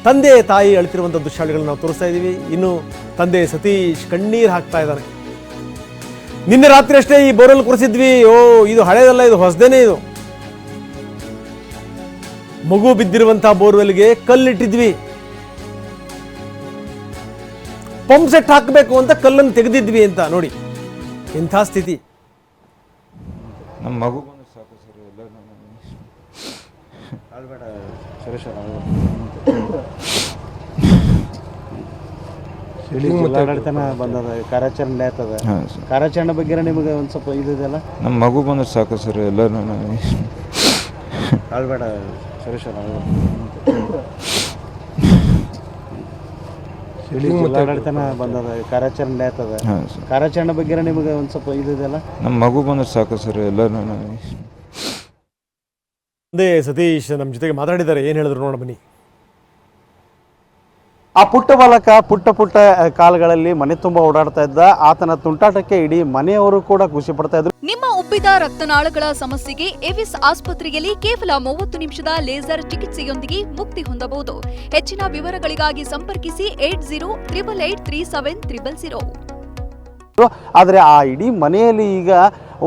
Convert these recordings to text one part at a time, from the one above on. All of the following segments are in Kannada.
ತಂದೆ ತಾಯಿ ಅಳ್ತಿರುವಂಥ ದೃಶ್ಯಾವಳಿಗಳನ್ನ ನಾವು ತೋರಿಸ್ತಾ ಇದ್ದೀವಿ. ಇನ್ನು ತಂದೆ ಸತೀಶ್ ಕಣ್ಣೀರು ಹಾಕ್ತಾ ಇದ್ದಾನೆ. ನಿನ್ನೆ ರಾತ್ರಿ ಅಷ್ಟೇ ಈ ಬೋರ್ವೆಲ್ ಕೊರೆಸಿದ್ವಿ, ಇದು ಹಳೇದಲ್ಲ, ಇದು ಹೊಸದೇನೆ. ಇದು ಮಗು ಬಿದ್ದಿರುವಂತಹ ಬೋರ್ವೆಲ್ಗೆ ಕಲ್ಲಿಟ್ಟಿದ್ವಿ, ಪಂಪ್ ಸೆಟ್ ಹಾಕಬೇಕು ಅಂತ ಕಲ್ಲನ್ನು ತೆಗೆದಿದ್ವಿ ಅಂತ. ನೋಡಿ ಇಂಥ ಸ್ಥಿತಿ. ನಮ್ಮ ಮಗು ಬಂದ್ರೆ ಸಾಕು ಸರ್, ಜಿಲ್ಲಾಡಳಿತನ ಬಂದದ, ಕಾರ್ಯಾಚರಣೆ ಆಗ್ತದೆ. ಕಾರ್ಯಾಚರಣೆ ಬಗ್ಗೆ ನಿಮಗೆ ಒಂದು ಸ್ವಲ್ಪ ಇದೆಯಲ್ಲ, ನಮ್ಮ ಮಗು ಬಂದ್ರೆ ಸಾಕು ಸರ್, ಎಲ್ಲರೂ ಆಳ್ಬೇಡ ಸುರೇಶ್ ಜಿಲ್ಲಾಡಳಿತನ ಬಂದದ, ಕಾರ್ಯಾಚರಣೆ ಆಗ್ತದೆ. ಕಾರ್ಯಾಚರಣೆ ಬಗ್ಗೆ ನಿಮಗೆ ಒಂದು ಸ್ವಲ್ಪ ಇದೆಯಲ್ಲ, ನಮ್ಮ ಮಗು ಬಂದ್ರೆ ಸಾಕು ಸರ್, ಎಲ್ಲರೂ ತಂದೆ ಸತೀಶ್ ನಮ್ಮ ಜೊತೆಗೆ ಮಾತಾಡಿದ್ದಾರೆ. ಏನು ಹೇಳಿದ್ರು ನೋಡ ಬನ್ನಿ. ಆ ಪುಟ್ಟ ಬಾಲಕ ಪುಟ್ಟ ಕಾಲುಗಳಲ್ಲಿ ಮನೆ ತುಂಬ ಓಡಾಡ್ತಾ ಇದ್ದ. ಆತನ ತುಂಟಾಟಕ್ಕೆ ಇಡೀ ಮನೆಯವರು ಕೂಡ ಖುಷಿ ಪಡ್ತಾ ಇದ್ರು. ನಿಮ್ಮ ಉಬ್ಬಿದ ರಕ್ತನಾಳಗಳ ಸಮಸ್ಯೆಗೆ ಎವಿಸ್ ಆಸ್ಪತ್ರೆಯಲ್ಲಿ ಕೇವಲ 30 ನಿಮಿಷದ ಲೇಸರ್ ಚಿಕಿತ್ಸೆಯೊಂದಿಗೆ ಮುಕ್ತಿ ಹೊಂದಬಹುದು. ಹೆಚ್ಚಿನ ವಿವರಗಳಿಗಾಗಿ ಸಂಪರ್ಕಿಸಿ 8088837300. ಆದರೆ ಆ ಇಡೀ ಮನೆಯಲ್ಲಿ ಈಗ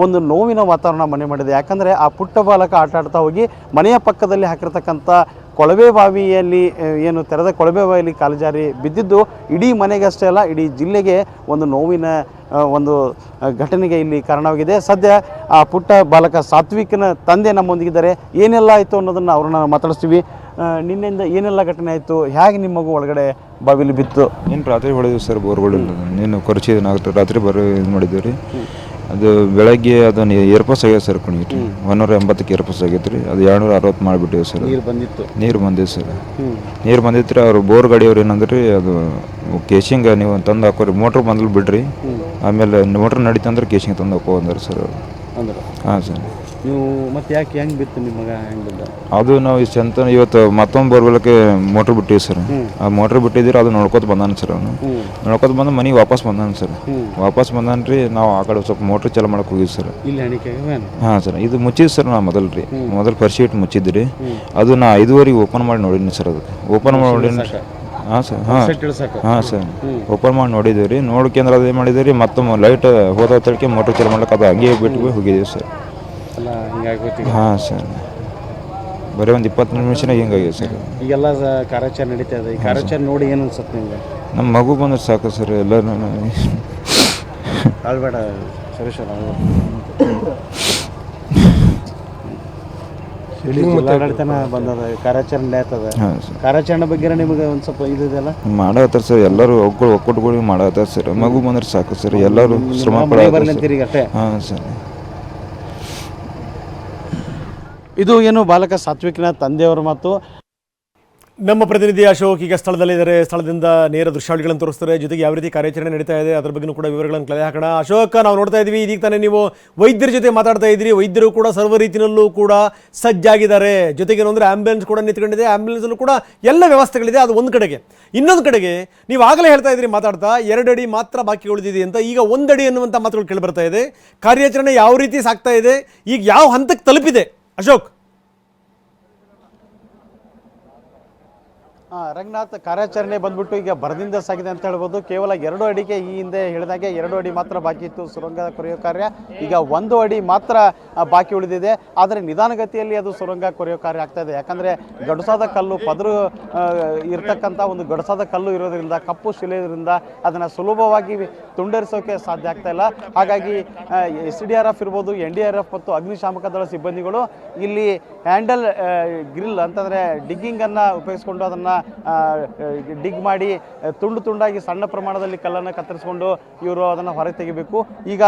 ಒಂದು ನೋವಿನ ವಾತಾವರಣ ಮನೆ ಮಾಡಿದೆ. ಯಾಕಂದರೆ ಆ ಪುಟ್ಟ ಬಾಲಕ ಆಟ ಆಡ್ತಾ ಹೋಗಿ ಮನೆಯ ಪಕ್ಕದಲ್ಲಿ ಹಾಕಿರ್ತಕ್ಕಂಥ ಕೊಳವೆ ಬಾವಿಯಲ್ಲಿ, ಏನು ತೆರೆದ ಕೊಳವೆ ಬಾವಿಯಲ್ಲಿ ಕಾಲು ಜಾರಿ ಬಿದ್ದಿದ್ದು ಇಡೀ ಮನೆಗಷ್ಟೇ ಅಲ್ಲ, ಇಡೀ ಜಿಲ್ಲೆಗೆ ಒಂದು ನೋವಿನ ಒಂದು ಘಟನೆಗೆ ಇಲ್ಲಿ ಕಾರಣವಾಗಿದೆ. ಸದ್ಯ ಆ ಪುಟ್ಟ ಬಾಲಕ ಸಾತ್ವಿಕನ ತಂದೆ ನಮ್ಮೊಂದಿಗಿದ್ದಾರೆ. ಏನೆಲ್ಲ ಆಯಿತು ಅನ್ನೋದನ್ನು ಅವ್ರನ್ನ ಮಾತಾಡಿಸ್ತೀವಿ. ನಿನ್ನೆಯಿಂದ ಏನೆಲ್ಲ ಘಟನೆ ಆಯಿತು, ಹೇಗೆ ನಿಮ್ಮ ಮಗು ಒಳಗಡೆ ಬಾವಿಲಿ ಬಿತ್ತು? ಏನು ರಾತ್ರಿ ಹೊಡೆದಿವಿ ಸರ್, ಬೋರ್ಗಳಿಲ್ಲ, ನೀನು ಕೊರಚಿದ ರಾತ್ರಿ ಇದು ಮಾಡಿದ್ದೀವಿ ರೀ. ಅದು ಬೆಳಗ್ಗೆ ಅದನ್ನು ಏರ್ಪಾಸ್ ಆಗ್ಯದ ಸರ್, ಕುಣಿಟ್ಟು 180ಕ್ಕೆ ಏರ್ಪಾಸ್ ಆಗೈತೆ ರೀ. ಅದು 260 ಮಾಡಿಬಿಟ್ಟಿವಿ ಸರ್. ನೀರು ಬಂದಿತ್ತು ಸರ್, ನೀರು ಬಂದಿತ್ತು ರೀ. ಅವ್ರು ಬೋರ್ ಗಾಡಿಯವ್ರು ಏನಂದ್ರಿ, ಅದು ಕೇಶಿಂಗ್ ನೀವು ತಂದು ಹಾಕೋರಿ, ಮೋಟ್ರ್ ಬಂದಲ್ಲಿ ಬಿಡ್ರಿ, ಆಮೇಲೆ ಮೋಟ್ರ್ ನಡೀತಂದ್ರೆ ಕೇಶಿಂಗ್ ತಂದು ಹಾಕೋ ಅಂದಾರೆ ಸರ್ ಅವರು. ಹಾಂ ಸರ್. ನೀವು ಮತ್ತೆ ಯಾಕೆ ಹೆಂಗೆ ಬಿತ್ತು ನಿಮ್ಮ ಮಗ, ಹೆಂಗೆ ಬಿದ್ದ? ಅದು ನಾವು ಇವತ್ತು ಮತ್ತೊಂದು ಬೋರ್ವೆಲ್ಗೆ ಮೋಟ್ರ್ ಬಿಟ್ಟಿವಿ ಸರ್. ಆ ಮೋಟ್ರ್ ಬಿಟ್ಟಿದ್ದೀರಿ, ಅದು ನೋಡ್ಕೊತ ಬಂದಾನ ಸರ್. ಅವನು ನೋಡ್ಕೊತ ಬಂದು ಮನೆಗೆ ವಾಪಸ್ ಬಂದಾನ ಸರ್. ವಾಪಸ್ ಬಂದಾನ ರೀ. ನಾವು ಆ ಕಡೆ ಸ್ವಲ್ಪ ಮೋಟ್ರ್ ಚಾಲು ಮಾಡಕ್ಕೆ ಹೋಗಿವಿ ಸರ್. ಹಾಂ ಸರ್, ಇದು ಮುಚ್ಚಿದ್ದು ಸರ್. ನಾವು ಮೊದಲು ಪರಿಶಿ ಇಟ್ಟು ಮುಚ್ಚಿದ್ರಿ. ಅದು ನಾ 5:15 ಓಪನ್ ಮಾಡಿ ನೋಡೀನಿ ಸರ್. ಅದಕ್ಕೆ ಓಪನ್ ಮಾಡಿ ನೋಡೀನಿ. ಹಾಂ ಸರ್. ಹಾಂ ಸರ್, ಓಪನ್ ಮಾಡಿ ನೋಡಿದ್ದೀವಿ ರೀ. ನೋಡ್ಕೊಂಡ್ರೆ ಅದು ಏನು ಮಾಡಿದ್ದೀವಿ ರೀ, ಮತ್ತೊಮ್ಮೆ ಲೈಟ್ ಹೋದ ತಳಕ್ಕೆ ಮೋಟ್ರ್ ಚಾಲು ಮಾಡ್ಲಿಕ್ಕೆ ಅದು ಹಂಗೆ ಬಿಟ್ಟು ಹೋಗಿದ್ದೀವಿ ಸರ್. ಹಾಂ ಸರ್, ಬರೀ ಒಂದು 20 ನಿಮಿಷನಾಗ ಹಿಂಗಾಗಿದೆ ಸರ್. ಈಗೆಲ್ಲ ಕಾರ್ಯಾಚರಣೆ ನಡೀತಾ ಇದೆ. ಈ ಕಾರ್ಯಾಚರಣೆ ನೋಡಿ ಏನು ಅನ್ಸುತ್ತೆ ನಿಮಗೆ? ನಮ್ಮ ಮಗು ಬಂದ್ರೆ ಸಾಕು ಸರ್, ಎಲ್ಲರೂ ಆಳ್ಬೇಡ ಸುರೇಶ್ ಜಿಲ್ಲಾಡಳಿತನ ಬಂದದ, ಕಾರ್ಯಾಚರಣೆ ಆಗ್ತದೆ. ಕಾರ್ಯಾಚರಣೆ ಬಗ್ಗೆ ನಿಮಗೆ ಒಂದು ಸ್ವಲ್ಪ ಇದೆಯಲ್ಲ, ಮಾಡತ್ತಾರ ಸರ್. ಎಲ್ಲರೂ ಒಕ್ಕೂಟಗಳಿಗೆ ಮಾಡತ್ತಾರ ಸರ್. ಮಗು ಬಂದ್ರೆ ಸಾಕು ಸರ್, ಎಲ್ಲರೂ ಶ್ರಮ ಪಡ. ಹಾಂ ಸರ್. ಇದು ಏನು ಬಾಲಕ ಸಾತ್ವಿಕನ ತಂದೆಯವರು ಮತ್ತು ನಮ್ಮ ಪ್ರತಿನಿಧಿ ಅಶೋಕ್ ಈಗ ಸ್ಥಳದಲ್ಲಿದ್ದಾರೆ. ಸ್ಥಳದಿಂದ ನೇರ ದೃಶ್ಯಾವಳಿಗಳನ್ನು ತೋರಿಸ್ತಾರೆ. ಜೊತೆಗೆ ಯಾವ ರೀತಿ ಕಾರ್ಯಾಚರಣೆ ನಡೀತಾ ಇದೆ ಅದರ ಬಗ್ಗೆ ಕೂಡ ವಿವರಗಳನ್ನು ಕಲೆ ಹಾಕೋಣ. ಅಶೋಕ್, ನಾವು ನೋಡ್ತಾ ಇದ್ವಿ ಇದೀಗ ತಾನೇ ನೀವು ವೈದ್ಯರ ಜೊತೆ ಮಾತಾಡ್ತಾ ಇದ್ರಿ. ವೈದ್ಯರು ಕೂಡ ಸರ್ವ ರೀತಿಯಲ್ಲೂ ಕೂಡ ಸಜ್ಜಾಗಿದ್ದಾರೆ. ಜೊತೆಗೆ ಏನಂದ್ರೆ ಆಂಬ್ಯುಲೆನ್ಸ್ ಕೂಡ ನಿಂತ್ಕೊಂಡಿದೆ. ಆಂಬ್ಯುಲೆನ್ಸಲ್ಲೂ ಕೂಡ ಎಲ್ಲ ವ್ಯವಸ್ಥೆಗಳಿದೆ. ಅದು ಒಂದು ಕಡೆಗೆ. ಇನ್ನೊಂದು ಕಡೆಗೆ ನೀವು ಆಗಲೇ ಹೇಳ್ತಾ ಇದ್ರಿ ಮಾತಾಡ್ತಾ 2 ಅಡಿ ಮಾತ್ರ ಬಾಕಿ ಉಳಿದಿದೆ ಅಂತ. ಈಗ 1 ಅಡಿ ಅನ್ನುವಂಥ ಮಾತುಗಳು ಕೇಳಿ ಬರ್ತಾ ಇದೆ. ಕಾರ್ಯಾಚರಣೆ ಯಾವ ರೀತಿ ಸಾಗ್ತಾ ಇದೆ, ಈಗ ಯಾವ ಹಂತಕ್ಕೆ ತಲುಪಿದೆ ಅಶೋಕ್? ರಂಗನಾಥ್, ಕಾರ್ಯಾಚರಣೆ ಬಂದ್ಬಿಟ್ಟು ಈಗ ಭರದಿಂದ ಸಾಗಿದೆ ಅಂತ ಹೇಳ್ಬೋದು. ಕೇವಲ 2 ಅಡಿಗೆ ಈ ಹಿಂದೆ ಹೇಳಿದಾಗೆ 2 ಅಡಿ ಮಾತ್ರ ಬಾಕಿ ಇತ್ತು ಸುರಂಗ ಕೊರೆಯೋ ಕಾರ್ಯ. ಈಗ 1 ಅಡಿ ಮಾತ್ರ ಬಾಕಿ ಉಳಿದಿದೆ. ಆದರೆ ನಿಧಾನಗತಿಯಲ್ಲಿ ಅದು ಸುರಂಗ ಕೊರೆಯೋ ಕಾರ್ಯ ಆಗ್ತಾ ಇದೆ. ಯಾಕಂದರೆ ಗಡುಸಾದ ಕಲ್ಲು, ಪದರು ಇರ್ತಕ್ಕಂಥ ಒಂದು ಗಡುಸಾದ ಕಲ್ಲು ಇರೋದ್ರಿಂದ, ಕಪ್ಪು ಶಿಲೆ ಇರೋದ್ರಿಂದ ಅದನ್ನು ಸುಲಭವಾಗಿ ತುಂಡರಿಸೋಕೆ ಸಾಧ್ಯ ಆಗ್ತಾ ಇಲ್ಲ. ಹಾಗಾಗಿ SDRF ಇರ್ಬೋದು, NDRF ಮತ್ತು ಅಗ್ನಿಶಾಮಕ ದಳ ಸಿಬ್ಬಂದಿಗಳು ಇಲ್ಲಿ ಹ್ಯಾಂಡಲ್ ಗ್ರಿಲ್ ಅಂತಂದರೆ ಡಿಗ್ಗಿಂಗನ್ನು ಉಪಯೋಗಿಸ್ಕೊಂಡು ಅದನ್ನು ಡಿಗ್ ಮಾಡಿ ತುಂಡಾಗಿ ಸಣ್ಣ ಪ್ರಮಾಣದಲ್ಲಿ ಕಲ್ಲನ್ನು ಕತ್ತರಿಸಿಕೊಂಡು ಇವರು ಅದನ್ನು ಹೊರಗೆ ತೆಗಿಬೇಕು. ಈಗ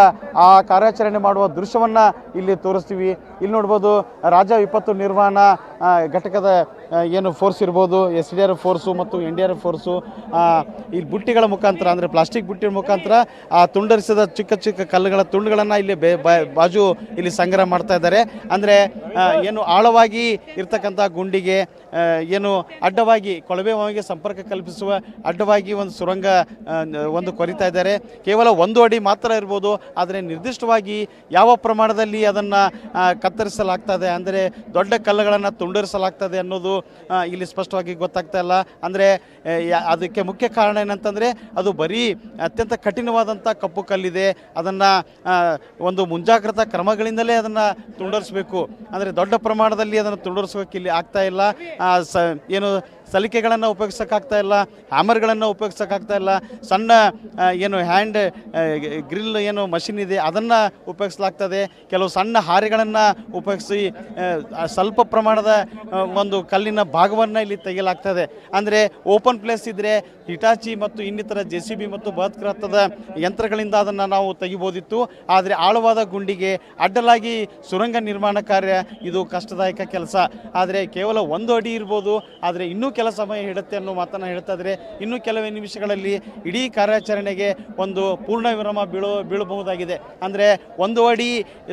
ಆ ಕಾರ್ಯಾಚರಣೆ ಮಾಡುವ ದೃಶ್ಯವನ್ನು ಇಲ್ಲಿ ತೋರಿಸ್ತೀವಿ. ಇಲ್ಲಿ ನೋಡ್ಬೋದು ರಾಜ್ಯ ವಿಪತ್ತು ನಿರ್ವಹಣಾ ಘಟಕದ ಏನು ಫೋರ್ಸ್ ಇರ್ಬೋದು, SDRF ಫೋರ್ಸು ಮತ್ತು NDRF ಫೋರ್ಸು ಇಲ್ಲಿ ಬುಟ್ಟಿಗಳ ಮುಖಾಂತರ, ಅಂದರೆ ಪ್ಲಾಸ್ಟಿಕ್ ಬುಟ್ಟಿಯ ಮುಖಾಂತರ ಆ ತುಂಡರಿಸಿದ ಚಿಕ್ಕ ಕಲ್ಲುಗಳ ತುಂಡುಗಳನ್ನು ಇಲ್ಲಿ ಬಾಜು ಇಲ್ಲಿ ಸಂಗ್ರಹ ಮಾಡ್ತಾ ಇದ್ದಾರೆ. ಅಂದರೆ ಏನು ಆಳವಾಗಿ ಇರ್ತಕ್ಕಂಥ ಗುಂಡಿಗೆ ಏನು ಅಡ್ಡವಾಗಿ ಕೊಳವೆ ಬಾವಿಗೆ ಸಂಪರ್ಕ ಕಲ್ಪಿಸುವ ಅಡ್ಡವಾಗಿ ಒಂದು ಸುರಂಗ ಒಂದು ಕೊರಿತಾ ಇದ್ದಾರೆ. ಕೇವಲ 1 ಅಡಿ ಮಾತ್ರ ಇರ್ಬೋದು, ಆದರೆ ನಿರ್ದಿಷ್ಟವಾಗಿ ಯಾವ ಪ್ರಮಾಣದಲ್ಲಿ ಅದನ್ನು ಕತ್ತರಿಸಲಾಗ್ತದೆ, ಅಂದರೆ ದೊಡ್ಡ ಕಲ್ಲುಗಳನ್ನು ತುಂಡರಿಸಲಾಗ್ತದೆ ಅನ್ನೋದು ಇಲ್ಲಿ ಸ್ಪಷ್ಟವಾಗಿ ಗೊತ್ತಾಗ್ತಾ ಇಲ್ಲ. ಅಂದರೆ ಅದಕ್ಕೆ ಮುಖ್ಯ ಕಾರಣ ಏನಂತಂದರೆ ಅದು ಬರೀ ಅತ್ಯಂತ ಕಠಿಣವಾದಂಥ ಕಪ್ಪು ಕಲ್ಲಿದೆ. ಅದನ್ನು ಒಂದು ಮುಂಜಾಗ್ರತಾ ಕ್ರಮಗಳಿಂದಲೇ ಅದನ್ನು ತುಂಡರಿಸಬೇಕು. ಅಂದರೆ ದೊಡ್ಡ ಪ್ರಮಾಣದಲ್ಲಿ ಅದನ್ನು ತುಂಡರಿಸೋಕೆ ಇಲ್ಲಿ ಆಗ್ತಾ ಇಲ್ಲ. ಏನು ಸಲಿಕೆಗಳನ್ನು ಉಪಯೋಗಿಸೋಕ್ಕಾಗ್ತಾ ಇಲ್ಲ, ಹ್ಯಾಮರ್ಗಳನ್ನು ಉಪಯೋಗಿಸೋಕ್ಕಾಗ್ತಾ ಇಲ್ಲ. ಸಣ್ಣ ಏನು ಹ್ಯಾಂಡ್ ಗ್ರಿಲ್ ಏನು ಮಷಿನ್ ಇದೆ ಅದನ್ನು ಉಪಯೋಗಿಸಲಾಗ್ತದೆ. ಕೆಲವು ಸಣ್ಣ ಹಾರೆಗಳನ್ನು ಉಪಯೋಗಿಸಿ ಸ್ವಲ್ಪ ಪ್ರಮಾಣದ ಒಂದು ಕಲ್ಲಿನ ಭಾಗವನ್ನು ಇಲ್ಲಿ ತೆಗೆಯಲಾಗ್ತದೆ. ಅಂದರೆ ಓಪನ್ ಪ್ಲೇಸ್ ಇದ್ದರೆ ಹಿಟಾಚಿ ಮತ್ತು ಇನ್ನಿತರ JCB ಮತ್ತು ಬೃಹತ್ ಗಾತ್ರದ ಯಂತ್ರಗಳಿಂದ ಅದನ್ನು ನಾವು ತೆಗಿಬೋದಿತ್ತು. ಆದರೆ ಆಳವಾದ ಗುಂಡಿಗೆ ಅಡ್ಡಲಾಗಿ ಸುರಂಗ ನಿರ್ಮಾಣ ಕಾರ್ಯ ಇದು ಕಷ್ಟದಾಯಕ ಕೆಲಸ. ಆದರೆ ಕೇವಲ 1 ಅಡಿ ಇರ್ಬೋದು, ಆದರೆ ಇನ್ನೂ ಕೆಲ ಸಮಯ ಹಿಡುತ್ತೆ ಅನ್ನೋ ಮಾತನ್ನು ಹೇಳ್ತಾ ಇದ್ದಾರೆ. ಇನ್ನೂ ಕೆಲವೇ ನಿಮಿಷಗಳಲ್ಲಿ ಇಡೀ ಕಾರ್ಯಾಚರಣೆಗೆ ಒಂದು ಪೂರ್ಣ ವಿರಾಮ ಬೀಳಬಹುದಾಗಿದೆ. ಅಂದರೆ 1 ಅಡಿ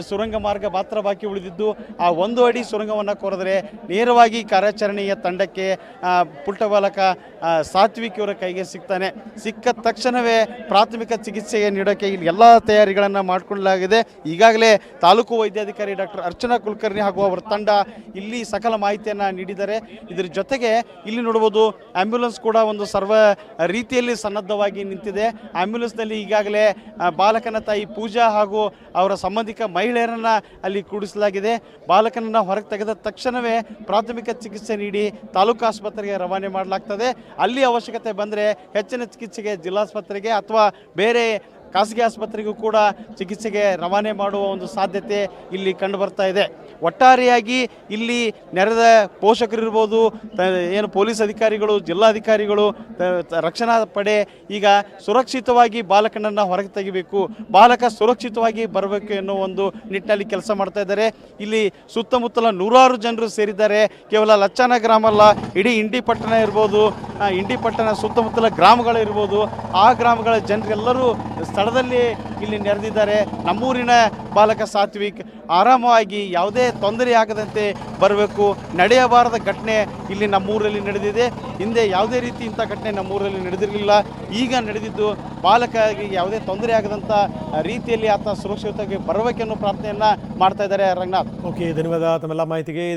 ಸುರಂಗ ಮಾರ್ಗ ಮಾತ್ರ ಬಾಕಿ ಉಳಿದಿದ್ದು, ಆ 1 ಅಡಿ ಸುರಂಗವನ್ನು ಕೊರೆದರೆ ನೇರವಾಗಿ ಕಾರ್ಯಾಚರಣೆಯ ತಂಡಕ್ಕೆ ಪುಟ್ಟ ಬಾಲಕ ಸಾತ್ವಿಕ್ ಇವರ ಕೈಗೆ ಸಿಗ್ತಾನೆ. ಸಿಕ್ಕ ತಕ್ಷಣವೇ ಪ್ರಾಥಮಿಕ ಚಿಕಿತ್ಸೆಗೆ ನೀಡೋಕ್ಕೆ ಇಲ್ಲಿ ಎಲ್ಲ ತಯಾರಿಗಳನ್ನು ಮಾಡಿಕೊಳ್ಳಲಾಗಿದೆ. ಈಗಾಗಲೇ ತಾಲೂಕು ವೈದ್ಯಾಧಿಕಾರಿ ಡಾಕ್ಟರ್ ಅರ್ಚನಾ ಕುಲಕರ್ಣಿ ಹಾಗೂ ಅವರ ತಂಡ ಇಲ್ಲಿ ಸಕಲ ಮಾಹಿತಿಯನ್ನು ನೀಡಿದ್ದಾರೆ. ಇದರ ಜೊತೆಗೆ ಇಲ್ಲಿ ನೋಡ್ಬೋದು ಆಂಬ್ಯುಲೆನ್ಸ್ ಕೂಡ ಒಂದು ಸರ್ವ ರೀತಿಯಲ್ಲಿ ಸನ್ನದ್ಧವಾಗಿ ನಿಂತಿದೆ. ಆಂಬ್ಯುಲೆನ್ಸ್ನಲ್ಲಿ ಈಗಾಗಲೇ ಬಾಲಕನ ತಾಯಿ ಪೂಜಾ ಹಾಗೂ ಅವರ ಸಂಬಂಧಿಕ ಮಹಿಳೆಯರನ್ನು ಅಲ್ಲಿ ಕೂಡಿಸಲಾಗಿದೆ. ಬಾಲಕನನ್ನು ಹೊರಗೆ ತೆಗೆದ ತಕ್ಷಣವೇ ಪ್ರಾಥಮಿಕ ಚಿಕಿತ್ಸೆ ನೀಡಿ ತಾಲೂಕು ಆಸ್ಪತ್ರೆಗೆ ರವಾನೆ ಮಾಡಲಾಗ್ತದೆ. ಅಲ್ಲಿ ಅವಶ್ಯಕತೆ ಬಂದರೆ ಹೆಚ್ಚಿನ ಚಿಕಿತ್ಸೆಗೆ ಜಿಲ್ಲಾಸ್ಪತ್ರೆಗೆ ಅಥವಾ ಬೇರೆ ಖಾಸಗಿ ಆಸ್ಪತ್ರೆಗೂ ಕೂಡ ಚಿಕಿತ್ಸೆಗೆ ರವಾನೆ ಮಾಡುವ ಒಂದು ಸಾಧ್ಯತೆ ಇಲ್ಲಿ ಕಂಡು ಬರ್ತಾ ಇದೆ. ಒಟ್ಟಾರೆಯಾಗಿ ಇಲ್ಲಿ ನೆರೆದ ಪೋಷಕರಿರ್ಬೋದು, ಏನು ಪೊಲೀಸ್ ಅಧಿಕಾರಿಗಳು, ಜಿಲ್ಲಾಧಿಕಾರಿಗಳು, ರಕ್ಷಣಾ ಪಡೆ ಈಗ ಸುರಕ್ಷಿತವಾಗಿ ಬಾಲಕನನ್ನು ಹೊರಗೆ ತೆಗಿಬೇಕು, ಬಾಲಕ ಸುರಕ್ಷಿತವಾಗಿ ಬರಬೇಕು ಎನ್ನುವ ಒಂದು ನಿಟ್ಟಿನಲ್ಲಿ ಕೆಲಸ ಮಾಡ್ತಾ ಇದ್ದಾರೆ. ಇಲ್ಲಿ ಸುತ್ತಮುತ್ತಲ ನೂರಾರು ಜನರು ಸೇರಿದ್ದಾರೆ. ಕೇವಲ ಲಚ್ಚಾನ ಗ್ರಾಮ ಅಲ್ಲ, ಇಡೀ ಇಂಡಿ ಪಟ್ಟಣ ಇರ್ಬೋದು, ಇಂಡಿ ಪಟ್ಟಣ ಸುತ್ತಮುತ್ತಲ ಗ್ರಾಮಗಳಿರ್ಬೋದು, ಆ ಗ್ರಾಮಗಳ ಜನರೆಲ್ಲರೂ ಸ್ಥಳದಲ್ಲಿ ಇಲ್ಲಿ ನೆರೆದಿದ್ದಾರೆ. ನಮ್ಮೂರಿನ ಬಾಲಕ ಸಾತ್ವಿಕ್ ಆರಾಮವಾಗಿ ಯಾವುದೇ ತೊಂದರೆ ಆಗದಂತೆ ಬರಬೇಕು. ನಡೆಯಬಾರದ ಘಟನೆ ಇಲ್ಲಿ ನಮ್ಮೂರಲ್ಲಿ ನಡೆದಿದೆ. ಹಿಂದೆ ಯಾವುದೇ ರೀತಿ ಇಂಥ ಘಟನೆ ನಮ್ಮೂರಲ್ಲಿ ನಡೆದಿರಲಿಲ್ಲ. ಈಗ ನಡೆದಿದ್ದು ಬಾಲಕರಿಗೆ ಯಾವುದೇ ತೊಂದರೆ ಆಗದಂಥ ರೀತಿಯಲ್ಲಿ ಆತ ಸುರಕ್ಷಿತವಾಗಿ ಬರಬೇಕೆನ್ನೋ ಪ್ರಾರ್ಥನೆಯನ್ನು ಮಾಡ್ತಾ ಇದ್ದಾರೆ. ರಂಗನಾಥ್. ಓಕೆ, ಧನ್ಯವಾದ ತಮ್ಮೆಲ್ಲ ಮಾಹಿತಿಗೆ.